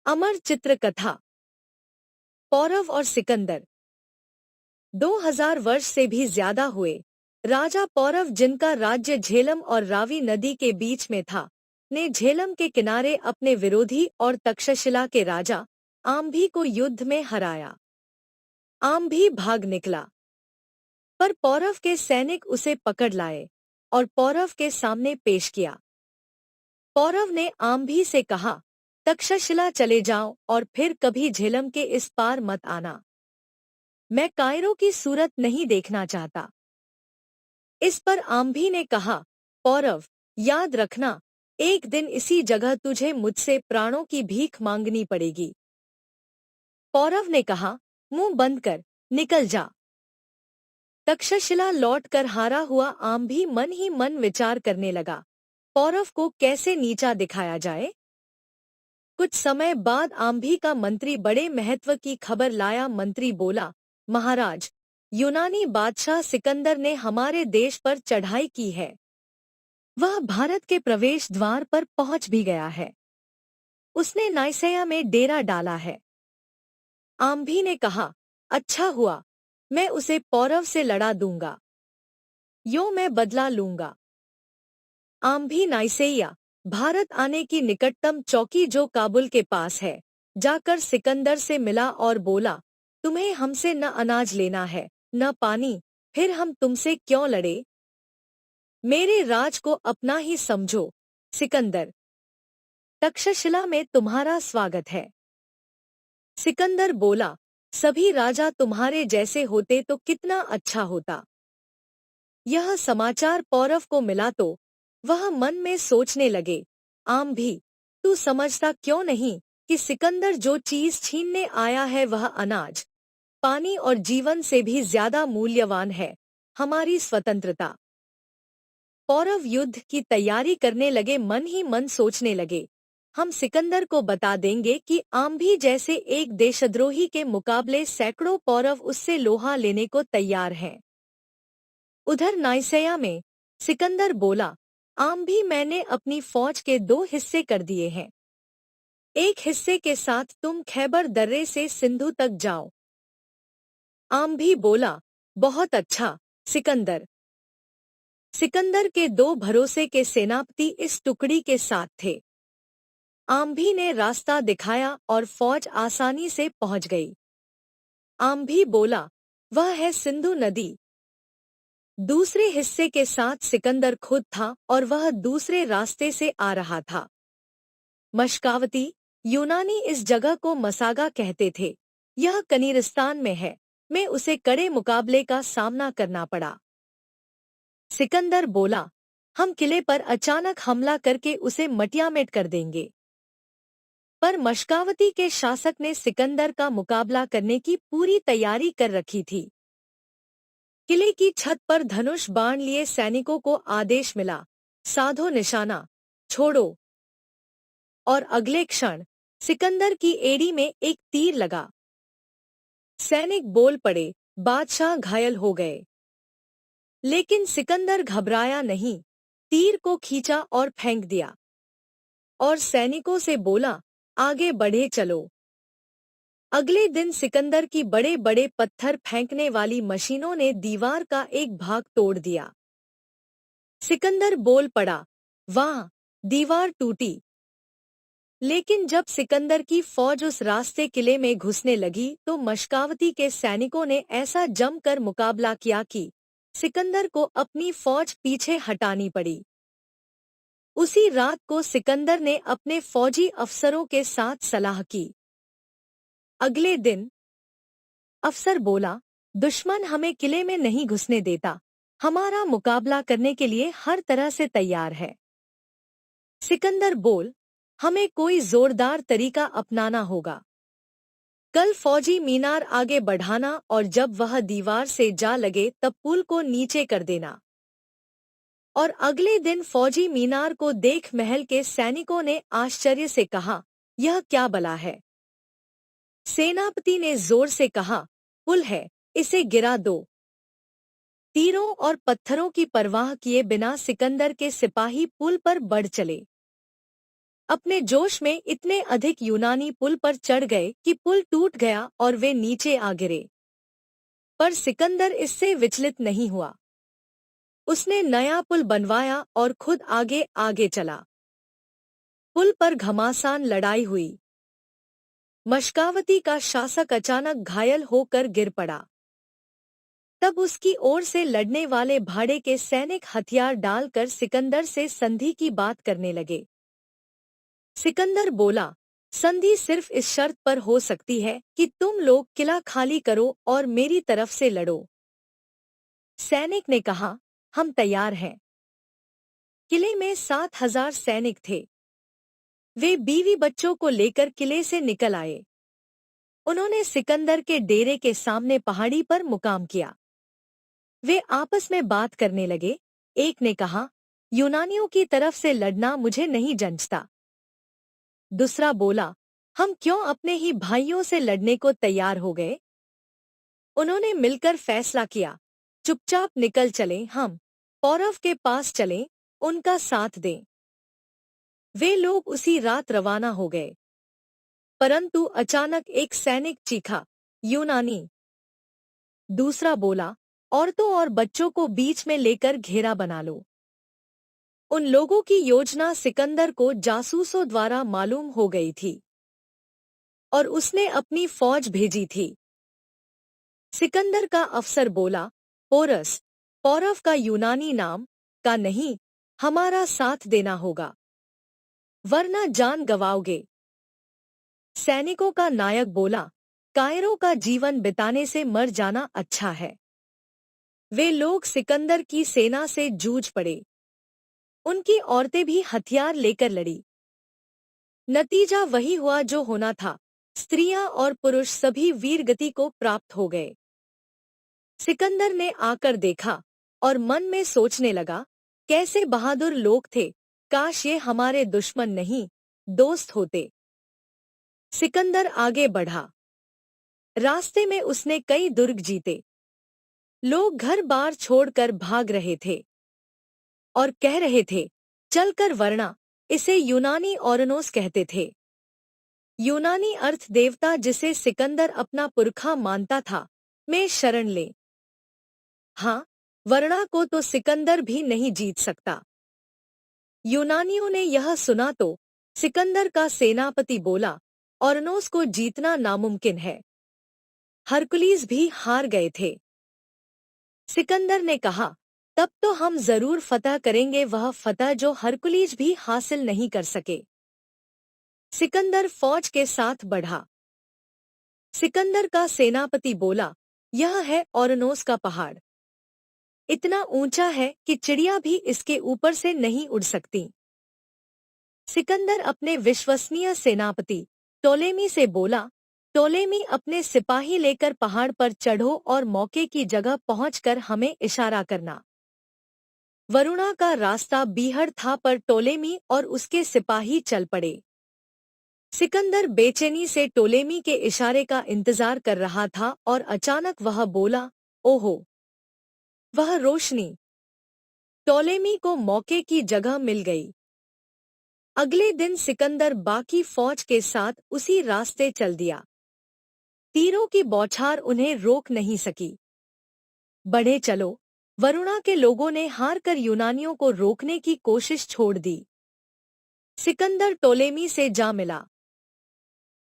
अमर चित्र कथा। पौरव और सिकंदर। 2000 वर्ष से भी ज्यादा हुए। राजा पौरव, जिनका राज्य झेलम और रावी नदी के बीच में था, ने झेलम के किनारे अपने विरोधी और तक्षशिला के राजा आम्भी को युद्ध में हराया। आम्भी भाग निकला, पर पौरव के सैनिक उसे पकड़ लाए और पौरव के सामने पेश किया। पौरव ने आम्भी से कहा, तक्षशिला चले जाओ और फिर कभी झेलम के इस पार मत आना। मैं कायरो की सूरत नहीं देखना चाहता। इस पर आम्भी ने कहा, पौरव, याद रखना, एक दिन इसी जगह तुझे मुझसे प्राणों की भीख मांगनी पड़ेगी। पौरव ने कहा, मुंह बंद कर, निकल जा। तक्षशिला लौटकर हारा हुआ आम्भी मन ही मन विचार करने लगा, पौरव को कैसे नीचा दिखाया जाए। कुछ समय बाद आम्भी का मंत्री बड़े महत्व की खबर लाया। मंत्री बोला, महाराज, यूनानी बादशाह सिकंदर ने हमारे देश पर चढ़ाई की है। वह भारत के प्रवेश द्वार पर पहुंच भी गया है। उसने नाइसैया में डेरा डाला है। आम्भी ने कहा, अच्छा हुआ, मैं उसे पौरव से लड़ा दूंगा। यो मैं बदला लूंगा। आम्भी नाइसैया, भारत आने की निकटतम चौकी जो काबुल के पास है, जाकर सिकंदर से मिला और बोला, तुम्हें हमसे न अनाज लेना है न पानी, फिर हम तुमसे क्यों लड़े। मेरे राज को अपना ही समझो। सिकंदर, तक्षशिला में तुम्हारा स्वागत है। सिकंदर बोला, सभी राजा तुम्हारे जैसे होते तो कितना अच्छा होता। यह समाचार पौरव को मिला तो वह मन में सोचने लगे, आम्भी, तू समझता क्यों नहीं कि सिकंदर जो चीज छीनने आया है वह अनाज, पानी और जीवन से भी ज्यादा मूल्यवान है, हमारी स्वतंत्रता। पौरव युद्ध की तैयारी करने लगे। मन ही मन सोचने लगे, हम सिकंदर को बता देंगे कि आम्भी जैसे एक देशद्रोही के मुकाबले सैकड़ों पौरव उससे लोहा लेने को तैयार हैं। उधर नाइसैया में सिकंदर बोला, आम्भी, मैंने अपनी फौज के 2 हिस्से कर दिए हैं। एक हिस्से के साथ तुम खैबर दर्रे से सिंधु तक जाओ। आम्भी बोला, बहुत अच्छा सिकंदर। सिकंदर के 2 भरोसे के सेनापति इस टुकड़ी के साथ थे। आम्भी ने रास्ता दिखाया और फौज आसानी से पहुंच गई। आम्भी बोला, वह है सिंधु नदी। दूसरे हिस्से के साथ सिकंदर खुद था और वह दूसरे रास्ते से आ रहा था। मशकावती, यूनानी इस जगह को मसागा कहते थे। यह कनीरिस्तान में है। मैं उसे कड़े मुकाबले का सामना करना पड़ा। सिकंदर बोला, हम किले पर अचानक हमला करके उसे मटियामेट कर देंगे। पर मशकावती के शासक ने सिकंदर का मुकाबला करने की पूरी तैयारी कर रखी थी। किले की छत पर धनुष बाण लिए सैनिकों को आदेश मिला, साधो निशाना, छोड़ो। और अगले क्षण सिकंदर की एड़ी में एक तीर लगा। सैनिक बोल पड़े, बादशाह घायल हो गए। लेकिन सिकंदर घबराया नहीं, तीर को खींचा और फेंक दिया और सैनिकों से बोला, आगे बढ़े चलो। अगले दिन सिकंदर की बड़े बड़े पत्थर फेंकने वाली मशीनों ने दीवार का एक भाग तोड़ दिया। सिकंदर बोल पड़ा, वाह, दीवार टूटी। लेकिन जब सिकंदर की फौज उस रास्ते किले में घुसने लगी तो मशकावती के सैनिकों ने ऐसा जमकर मुकाबला किया कि सिकंदर को अपनी फौज पीछे हटानी पड़ी। उसी रात को सिकंदर ने अपने फौजी अफसरों के साथ सलाह की। अगले दिन अफसर बोला, दुश्मन हमें किले में नहीं घुसने देता, हमारा मुकाबला करने के लिए हर तरह से तैयार है। सिकंदर बोल, हमें कोई जोरदार तरीका अपनाना होगा। कल फौजी मीनार आगे बढ़ाना और जब वह दीवार से जा लगे तब पुल को नीचे कर देना। और अगले दिन फौजी मीनार को देख महल के सैनिकों ने आश्चर्य से कहा, यह क्या बला है। सेनापति ने जोर से कहा, पुल है, इसे गिरा दो। तीरों और पत्थरों की परवाह किए बिना सिकंदर के सिपाही पुल पर बढ़ चले। अपने जोश में इतने अधिक यूनानी पुल पर चढ़ गए कि पुल टूट गया और वे नीचे आ गिरे। पर सिकंदर इससे विचलित नहीं हुआ। उसने नया पुल बनवाया और खुद आगे आगे चला। पुल पर घमासान लड़ाई हुई। मशकावती का शासक अचानक घायल होकर गिर पड़ा। तब उसकी ओर से लड़ने वाले भाड़े के सैनिक हथियार डालकर सिकंदर से संधि की बात करने लगे। सिकंदर बोला, संधि सिर्फ इस शर्त पर हो सकती है कि तुम लोग किला खाली करो और मेरी तरफ से लड़ो। सैनिक ने कहा, हम तैयार हैं। किले में 7,000 सैनिक थे। वे बीवी बच्चों को लेकर किले से निकल आए। उन्होंने सिकंदर के डेरे के सामने पहाड़ी पर मुकाम किया। वे आपस में बात करने लगे। एक ने कहा, यूनानियों की तरफ से लड़ना मुझे नहीं जंचता। दूसरा बोला, हम क्यों अपने ही भाइयों से लड़ने को तैयार हो गए। उन्होंने मिलकर फैसला किया, चुपचाप निकल चलें, हम पौरव के पास चलें, उनका साथ दें। वे लोग उसी रात रवाना हो गए। परंतु अचानक एक सैनिक चीखा, यूनानी। दूसरा बोला, औरतों और बच्चों को बीच में लेकर घेरा बना लो। उन लोगों की योजना सिकंदर को जासूसों द्वारा मालूम हो गई थी और उसने अपनी फौज भेजी थी। सिकंदर का अफसर बोला, पोरस, पौरव का यूनानी नाम का नहीं, हमारा साथ देना होगा, वरना जान गंवाओगे। सैनिकों का नायक बोला, कायरों का जीवन बिताने से मर जाना अच्छा है। वे लोग सिकंदर की सेना से जूझ पड़े। उनकी औरतें भी हथियार लेकर लड़ी। नतीजा वही हुआ जो होना था। स्त्रियां और पुरुष सभी वीरगति को प्राप्त हो गए। सिकंदर ने आकर देखा और मन में सोचने लगा, कैसे बहादुर लोग थे, काश ये हमारे दुश्मन नहीं, दोस्त होते। सिकंदर आगे बढ़ा। रास्ते में उसने कई दुर्ग जीते। लोग घर बार छोड़कर भाग रहे थे और कह रहे थे, चलकर वरना। इसे यूनानी ओरनोस कहते थे। यूनानी अर्थ देवता जिसे सिकंदर अपना पुरखा मानता था, में शरण ले। हाँ, वरना को तो सिकंदर भी नहीं जीत सकता। यूनानियों ने यह सुना तो सिकंदर का सेनापति बोला, ओरनोस को जीतना नामुमकिन है। हरकुलिस भी हार गए थे। सिकंदर ने कहा, तब तो हम जरूर फतह करेंगे, वह फतह जो हरकुलिस भी हासिल नहीं कर सके। सिकंदर फौज के साथ बढ़ा। सिकंदर का सेनापति बोला, यह है ओरनोस का पहाड़। इतना ऊंचा है कि चिड़िया भी इसके ऊपर से नहीं उड़ सकती। सिकंदर अपने विश्वसनीय सेनापति टोलेमी से बोला, टोलेमी, अपने सिपाही लेकर पहाड़ पर चढ़ो और मौके की जगह पहुंचकर हमें इशारा करना। वरुणा का रास्ता बीहड़ था, पर टोलेमी और उसके सिपाही चल पड़े। सिकंदर बेचैनी से टोलेमी के इशारे का इंतजार कर रहा था और अचानक वह बोला, ओहो, वह रोशनी। टोलेमी को मौके की जगह मिल गई। अगले दिन सिकंदर बाकी फौज के साथ उसी रास्ते चल दिया। तीरों की बौछार उन्हें रोक नहीं सकी। बढ़े चलो। वरुणा के लोगों ने हार कर यूनानियों को रोकने की कोशिश छोड़ दी। सिकंदर टोलेमी से जा मिला।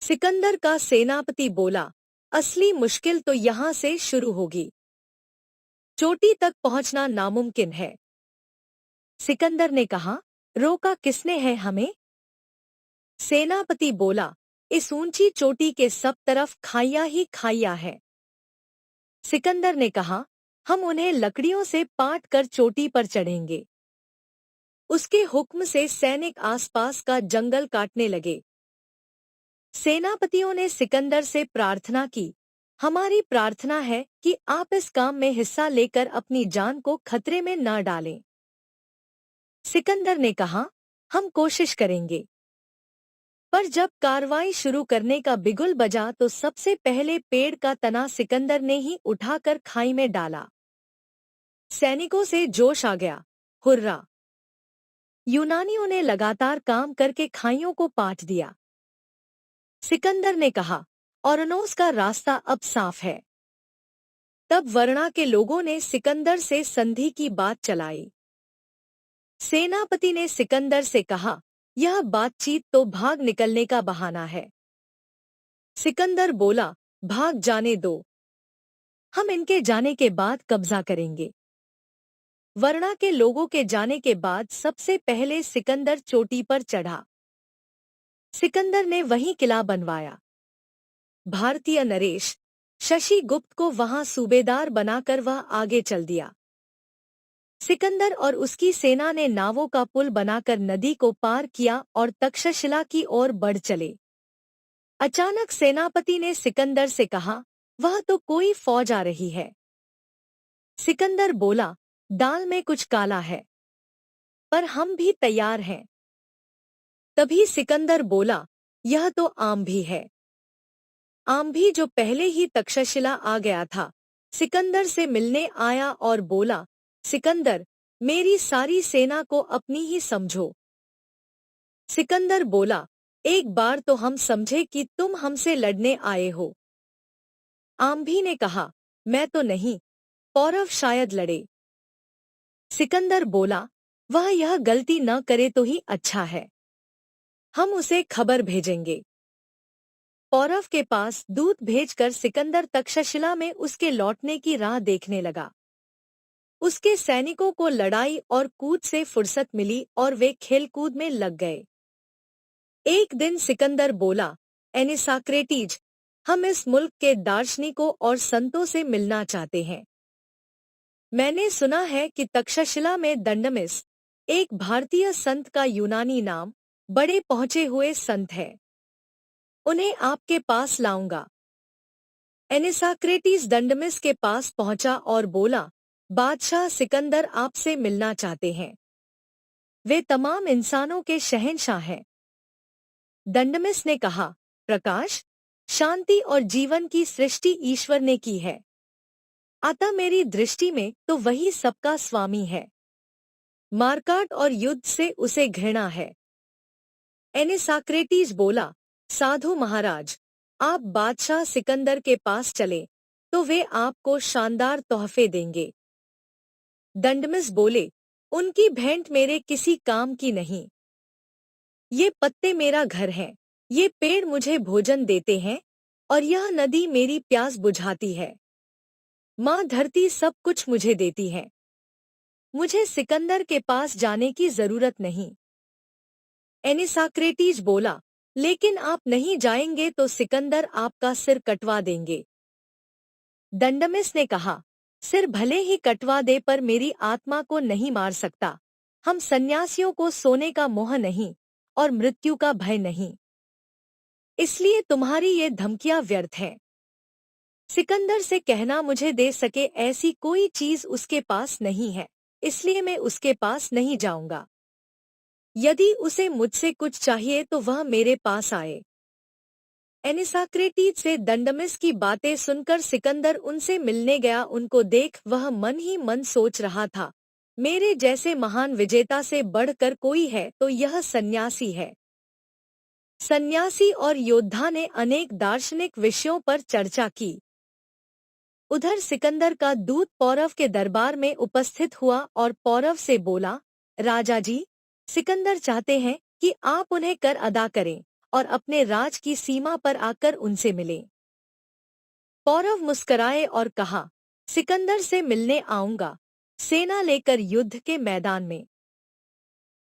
सिकंदर का सेनापति बोला, असली मुश्किल तो यहाँ से शुरू होगी। चोटी तक पहुंचना नामुमकिन है। सिकंदर ने कहा, रोका किसने है हमें? सेनापति बोला, इस ऊंची चोटी के सब तरफ खाइयां ही खाइयां है। सिकंदर ने कहा, हम उन्हें लकड़ियों से पाट कर चोटी पर चढ़ेंगे। उसके हुक्म से सैनिक आसपास का जंगल काटने लगे। सेनापतियों ने सिकंदर से प्रार्थना की, हमारी प्रार्थना है कि आप इस काम में हिस्सा लेकर अपनी जान को खतरे में न डालें। सिकंदर ने कहा, हम कोशिश करेंगे। पर जब कार्रवाई शुरू करने का बिगुल बजा तो सबसे पहले पेड़ का तना सिकंदर ने ही उठाकर खाई में डाला। सैनिकों से जोश आ गया। हुर्रा! यूनानियों ने लगातार काम करके खाइयों को पाट दिया। सिकंदर ने कहा, ओरनोस का रास्ता अब साफ है। तब वरना के लोगों ने सिकंदर से संधि की बात चलाई। सेनापति ने सिकंदर से कहा, यह बातचीत तो भाग निकलने का बहाना है। सिकंदर बोला, भाग जाने दो, हम इनके जाने के बाद कब्जा करेंगे। वरना के लोगों के जाने के बाद सबसे पहले सिकंदर चोटी पर चढ़ा। सिकंदर ने वहीं किला बनवाया। भारतीय नरेश शशि गुप्त को वहां सूबेदार बनाकर वह आगे चल दिया। सिकंदर और उसकी सेना ने नावों का पुल बनाकर नदी को पार किया और तक्षशिला की ओर बढ़ चले। अचानक सेनापति ने सिकंदर से कहा, वह तो कोई फौज आ रही है। सिकंदर बोला, दाल में कुछ काला है, पर हम भी तैयार हैं। तभी सिकंदर बोला, यह तो आम्भी है। आम्भी जो पहले ही तक्षशिला आ गया था, सिकंदर से मिलने आया और बोला, सिकंदर, मेरी सारी सेना को अपनी ही समझो। सिकंदर बोला, एक बार तो हम समझे कि तुम हमसे लड़ने आए हो। आम्भी ने कहा, मैं तो नहीं, पौरव शायद लड़े। सिकंदर बोला, वह यह गलती न करे तो ही अच्छा है। हम उसे खबर भेजेंगे। पौरव के पास दूत भेजकर सिकंदर तक्षशिला में उसके लौटने की राह देखने लगा। उसके सैनिकों को लड़ाई और कूद से फुर्सत मिली और वे खेलकूद में लग गए। एक दिन सिकंदर बोला, एनिसाक्रेटीज, हम इस मुल्क के दार्शनिकों और संतों से मिलना चाहते हैं। मैंने सुना है कि तक्षशिला में दंडमिस, एक भारतीय संत का यूनानी नाम, बड़े पहुंचे हुए संत है। उन्हें आपके पास लाऊंगा। एनिसाक्रेटीज दंडमिस के पास पहुंचा और बोला, बादशाह सिकंदर आपसे मिलना चाहते हैं। वे तमाम इंसानों के शहंशाह हैं। दंडमिस ने कहा, प्रकाश, शांति और जीवन की सृष्टि ईश्वर ने की है। अतः मेरी दृष्टि में तो वही सबका स्वामी है। मारकाट और युद्ध से उसे घृणा है। एनिसाक्रेटीज बोला, साधु महाराज, आप बादशाह सिकंदर के पास चले तो वे आपको शानदार तोहफे देंगे। दंडमिस बोले, उनकी भेंट मेरे किसी काम की नहीं। ये पत्ते मेरा घर है, ये पेड़ मुझे भोजन देते हैं और यह नदी मेरी प्यास बुझाती है। माँ धरती सब कुछ मुझे देती है। मुझे सिकंदर के पास जाने की जरूरत नहीं। एनिसाक्रेटीज बोला, लेकिन आप नहीं जाएंगे तो सिकंदर आपका सिर कटवा देंगे। दंडमिस ने कहा, सिर भले ही कटवा दे पर मेरी आत्मा को नहीं मार सकता। हम सन्यासियों को सोने का मोह नहीं और मृत्यु का भय नहीं। इसलिए तुम्हारी ये धमकियां व्यर्थ हैं। सिकंदर से कहना मुझे दे सके ऐसी कोई चीज उसके पास नहीं है, इसलिए मैं उसके पास नहीं जाऊंगा। यदि उसे मुझसे कुछ चाहिए तो वह मेरे पास आए। एनिसाक्रेटीज से दंडमिस की बातें सुनकर सिकंदर उनसे मिलने गया। उनको देख वह मन ही मन सोच रहा था, मेरे जैसे महान विजेता से बढ़कर कोई है तो यह सन्यासी है। सन्यासी और योद्धा ने अनेक दार्शनिक विषयों पर चर्चा की। उधर सिकंदर का दूत पौरव के दरबार में उपस्थित हुआ और पौरव से बोला, राजा जी, सिकंदर चाहते हैं कि आप उन्हें कर अदा करें और अपने राज की सीमा पर आकर उनसे मिलें। पौरव मुस्कराए और कहा, सिकंदर से मिलने आऊंगा, सेना लेकर युद्ध के मैदान में।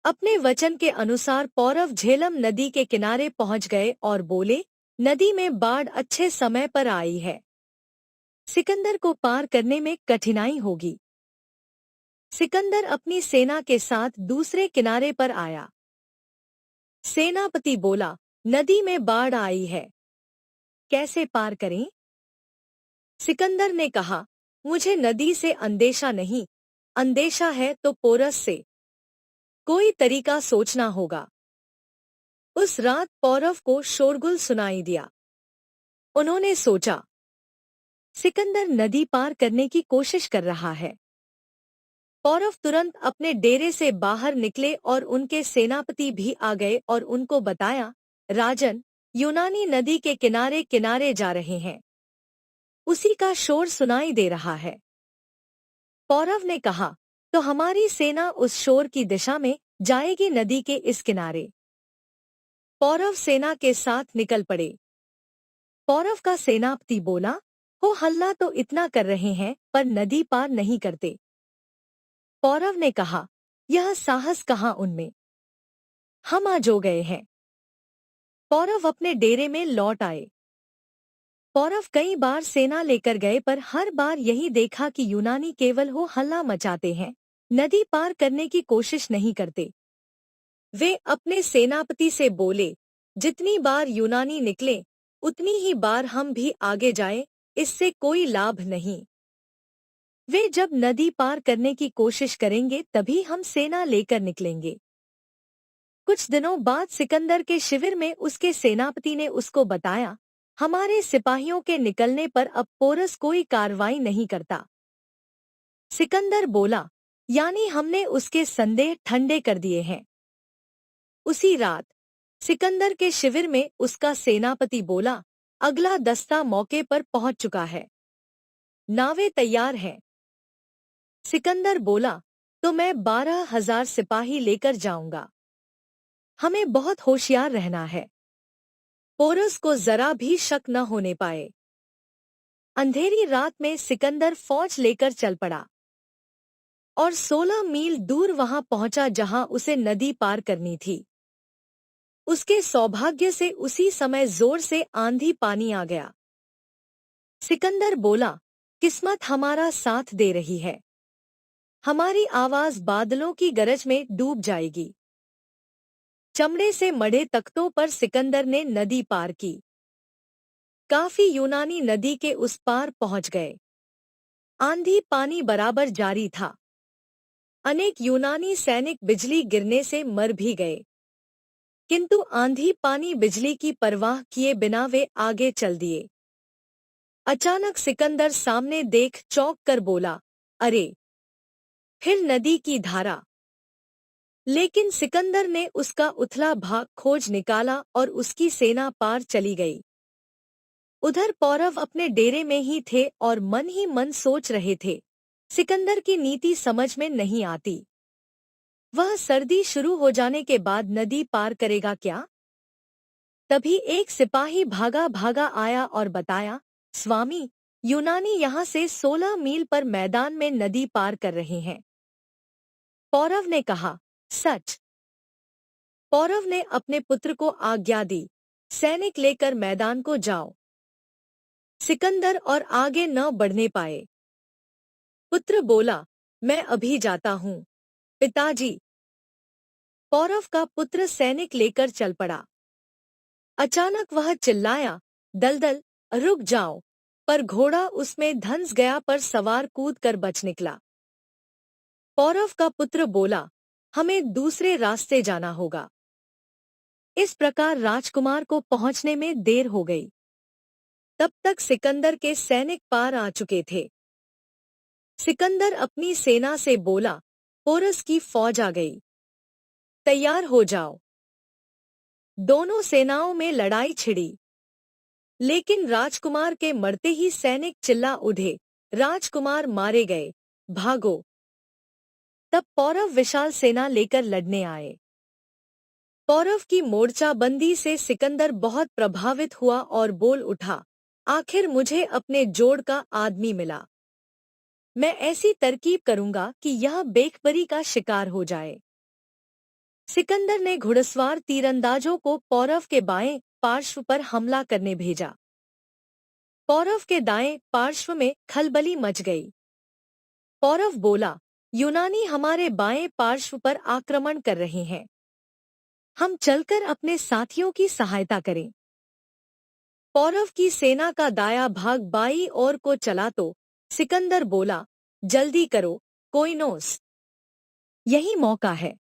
अपने वचन के अनुसार पौरव झेलम नदी के किनारे पहुंच गए और बोले, नदी में बाढ़ अच्छे समय पर आई है। सिकंदर को पार करने में कठिनाई होगी। सिकंदर अपनी सेना के साथ दूसरे किनारे पर आया। सेनापति बोला, नदी में बाढ़ आई है, कैसे पार करें? सिकंदर ने कहा, मुझे नदी से अंदेशा नहीं, अंदेशा है तो पोरस से। कोई तरीका सोचना होगा। उस रात पौरव को शोरगुल सुनाई दिया। उन्होंने सोचा, सिकंदर नदी पार करने की कोशिश कर रहा है। पौरव तुरंत अपने डेरे से बाहर निकले और उनके सेनापति भी आ गए और उनको बताया, राजन, यूनानी नदी के किनारे किनारे जा रहे हैं। उसी का शोर सुनाई दे रहा है। पौरव ने कहा, तो हमारी सेना उस शोर की दिशा में जाएगी, नदी के इस किनारे। पौरव सेना के साथ निकल पड़े। पौरव का सेनापति बोला, हो हल्ला तो इतना कर रहे हैं पर नदी पार नहीं करते। पौरव ने कहा, यह साहस कहाँ उनमें, हम आज हो गए हैं। पौरव अपने डेरे में लौट आए। पौरव कई बार सेना लेकर गए पर हर बार यही देखा कि यूनानी केवल हो हल्ला मचाते हैं, नदी पार करने की कोशिश नहीं करते। वे अपने सेनापति से बोले, जितनी बार यूनानी निकले उतनी ही बार हम भी आगे जाएं, इससे कोई लाभ नहीं। वे जब नदी पार करने की कोशिश करेंगे तभी हम सेना लेकर निकलेंगे। कुछ दिनों बाद सिकंदर के शिविर में उसके सेनापति ने उसको बताया, हमारे सिपाहियों के निकलने पर अब पोरस कोई कार्रवाई नहीं करता। सिकंदर बोला, यानी हमने उसके संदेह ठंडे कर दिए हैं। उसी रात सिकंदर के शिविर में उसका सेनापति बोला, अगला दस्ता मौके पर पहुंच चुका है, नावें तैयार हैं। सिकंदर बोला, तो मैं 12,000 सिपाही लेकर जाऊंगा। हमें बहुत होशियार रहना है, पोरस को जरा भी शक न होने पाए। अंधेरी रात में सिकंदर फौज लेकर चल पड़ा और 16 मील दूर वहां पहुंचा जहां उसे नदी पार करनी थी। उसके सौभाग्य से उसी समय जोर से आंधी पानी आ गया। सिकंदर बोला, किस्मत हमारा साथ दे रही है, हमारी आवाज बादलों की गरज में डूब जाएगी। चमड़े से मढ़े तख्तों पर सिकंदर ने नदी पार की। काफी यूनानी नदी के उस पार पहुंच गए। आंधी पानी बराबर जारी था। अनेक यूनानी सैनिक बिजली गिरने से मर भी गए, किंतु आंधी पानी बिजली की परवाह किए बिना वे आगे चल दिए। अचानक सिकंदर सामने देख चौंक कर बोला, अरे, फिर नदी की धारा। लेकिन सिकंदर ने उसका उथला भाग खोज निकाला और उसकी सेना पार चली गई। उधर पौरव अपने डेरे में ही थे और मन ही मन सोच रहे थे, सिकंदर की नीति समझ में नहीं आती। वह सर्दी शुरू हो जाने के बाद नदी पार करेगा क्या? तभी एक सिपाही भागा भागा आया और बताया, स्वामी, यूनानी यहाँ से 16 मील पर मैदान में नदी पार कर रहे हैं। पौरव ने कहा, सच? पौरव ने अपने पुत्र को आज्ञा दी, सैनिक लेकर मैदान को जाओ। सिकंदर और आगे न बढ़ने पाए। पुत्र बोला, मैं अभी जाता हूँ, पिताजी। पौरव का पुत्र सैनिक लेकर चल पड़ा। अचानक वह चिल्लाया, दलदल, रुक जाओ, पर घोड़ा उसमें धंस गया पर सवार कूदकर बच निकला। पौरव का पुत्र बोला, हमें दूसरे रास्ते जाना होगा। इस प्रकार राजकुमार को पहुंचने में देर हो गई। तब तक सिकंदर के सैनिक पार आ चुके थे। सिकंदर अपनी सेना से बोला, पोरस की फौज आ गई, तैयार हो जाओ। दोनों सेनाओं में लड़ाई छिड़ी, लेकिन राजकुमार के मरते ही सैनिक चिल्ला उठे, राजकुमार मारे गए, भागो। तब पौरव विशाल सेना लेकर लड़ने आए। पौरव की मोर्चाबंदी से सिकंदर बहुत प्रभावित हुआ और बोल उठा, आखिर मुझे अपने जोड़ का आदमी मिला। मैं ऐसी तरकीब करूंगा कि यह बेखबरी का शिकार हो जाए। सिकंदर ने घुड़सवार तीरंदाजों को पौरव के बाएं पार्श्व पर हमला करने भेजा। पौरव के दाएं पार्श्व में खलबली मच गई। पौरव बोला, यूनानी हमारे बाएं पार्श्व पर आक्रमण कर रहे हैं, हम चलकर अपने साथियों की सहायता करें। पौरव की सेना का दाया भाग बाई ओर को चला तो सिकंदर बोला, जल्दी करो, कोइनोस, यही मौका है।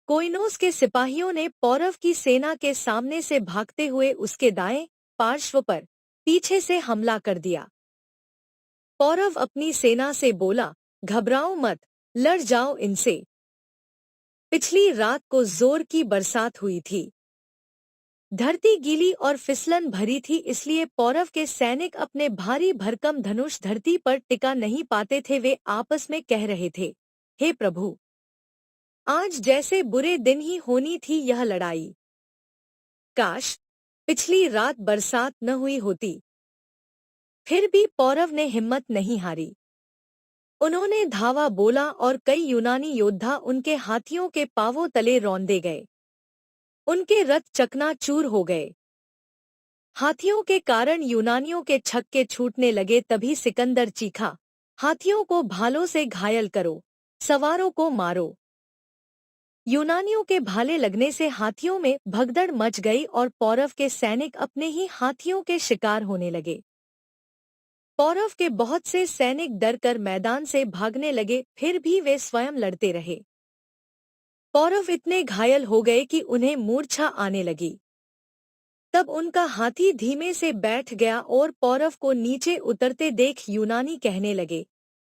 कोइनोस के सिपाहियों ने पौरव की सेना के सामने से भागते हुए उसके दाएं पार्श्व पर पीछे से हमला कर दिया। पौरव अपनी सेना से बोला, घबराओ मत, लड़ जाओ इनसे। पिछली रात को जोर की बरसात हुई थी। धरती गीली और फिसलन भरी थी, इसलिए पौरव के सैनिक अपने भारी भरकम धनुष धरती पर टिका नहीं पाते थे। वे आपस में कह रहे थे, हे प्रभु, आज जैसे बुरे दिन ही होनी थी यह लड़ाई। काश पिछली रात बरसात न हुई होती। फिर भी पौरव ने हिम्मत नहीं हारी। उन्होंने धावा बोला और कई यूनानी योद्धा उनके हाथियों के पांवों तले रौंदे गए। उनके रथ चकनाचूर हो गए। हाथियों के कारण यूनानियों के छक्के छूटने लगे। तभी सिकंदर चीखा, हाथियों को भालों से घायल करो, सवारों को मारो। यूनानियों के भाले लगने से हाथियों में भगदड़ मच गई और पौरव के सैनिक अपने ही हाथियों के शिकार होने लगे। पौरव के बहुत से सैनिक डरकर मैदान से भागने लगे, फिर भी वे स्वयं लड़ते रहे। पौरव इतने घायल हो गए कि उन्हें मूर्छा आने लगी। तब उनका हाथी धीमे से बैठ गया और पौरव को नीचे उतरते देख यूनानी कहने लगे,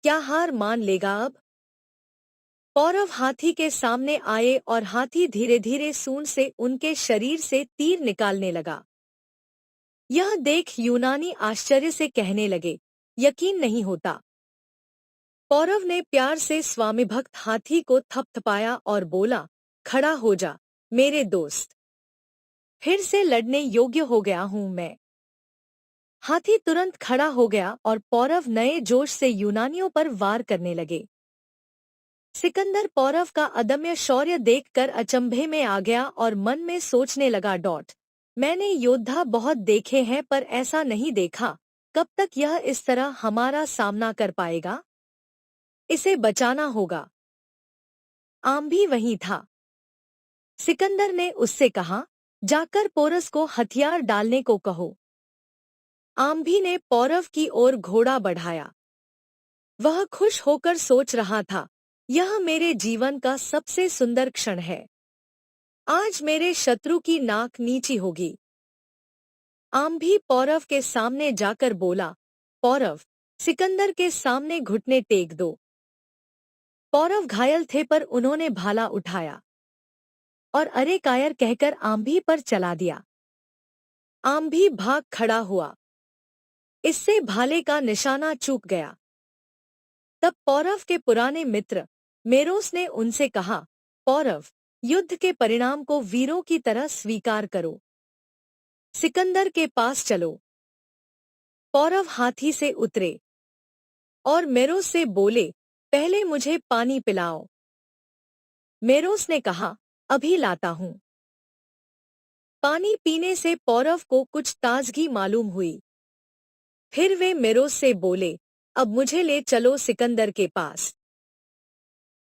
क्या हार मान लेगा अब? पौरव हाथी के सामने आए और हाथी धीरे धीरे सूंड से उनके शरीर से तीर निकालने लगा। यह देख यूनानी आश्चर्य से कहने लगे, यकीन नहीं होता। पौरव ने प्यार से स्वामिभक्त हाथी को थपथपाया और बोला, खड़ा हो जा मेरे दोस्त, फिर से लड़ने योग्य हो गया हूं मैं। हाथी तुरंत खड़ा हो गया और पौरव नए जोश से यूनानियों पर वार करने लगे। सिकंदर पौरव का अदम्य शौर्य देखकर अचंभे में आ गया और मन में सोचने लगा, मैंने योद्धा बहुत देखे हैं पर ऐसा नहीं देखा, कब तक यह इस तरह हमारा सामना कर पाएगा? इसे बचाना होगा। आम भी वहीं था। सिकंदर ने उससे कहा, जाकर पोरस को हथियार डालने को कहो। आम्भी ने पौरव की ओर घोड़ा बढ़ाया। वह खुश होकर सोच रहा था, यह मेरे जीवन का सबसे सुंदर क्षण है। आज मेरे शत्रु की नाक नीची होगी। आम्भी पौरव के सामने जाकर बोला, पौरव, सिकंदर के सामने घुटने टेक दो। पौरव घायल थे पर उन्होंने भाला उठाया और अरे कायर कहकर आम्भी पर चला दिया। आम्भी भाग खड़ा हुआ। इससे भाले का निशाना चूक गया। तब पौरव के पुराने मित्र मेरोस ने उनसे कहा, पौरव, युद्ध के परिणाम को वीरों की तरह स्वीकार करो। सिकंदर के पास चलो। पौरव हाथी से उतरे और मेरोस से बोले, पहले मुझे पानी पिलाओ। मेरोस ने कहा, अभी लाता हूं। पानी पीने से पौरव को कुछ ताजगी मालूम हुई। फिर वे मेरोस से बोले, अब मुझे ले चलो सिकंदर के पास।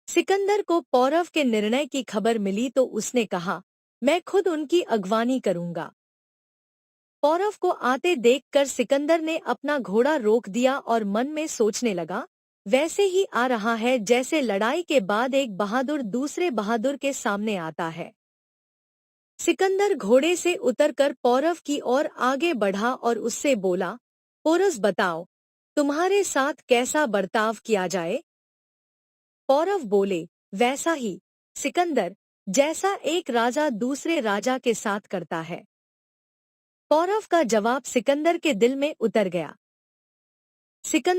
सिकंदर को पौरव के निर्णय की खबर मिली तो उसने कहा, मैं खुद उनकी अगवानी करूंगा। पौरव को आते देखकर सिकंदर ने अपना घोड़ा रोक दिया और मन में सोचने लगा, वैसे ही आ रहा है जैसे लड़ाई के बाद एक बहादुर दूसरे बहादुर के सामने आता है। सिकंदर घोड़े से उतरकर पौरव की ओर आगे बढ़ा और उससे बोला, पोरस बताओ, तुम्हारे साथ कैसा बर्ताव किया जाए? पौरव बोले, वैसा ही सिकंदर, जैसा एक राजा दूसरे राजा के साथ करता है। पौरव का जवाब सिकंदर के दिल में उतर गया। सिकंदर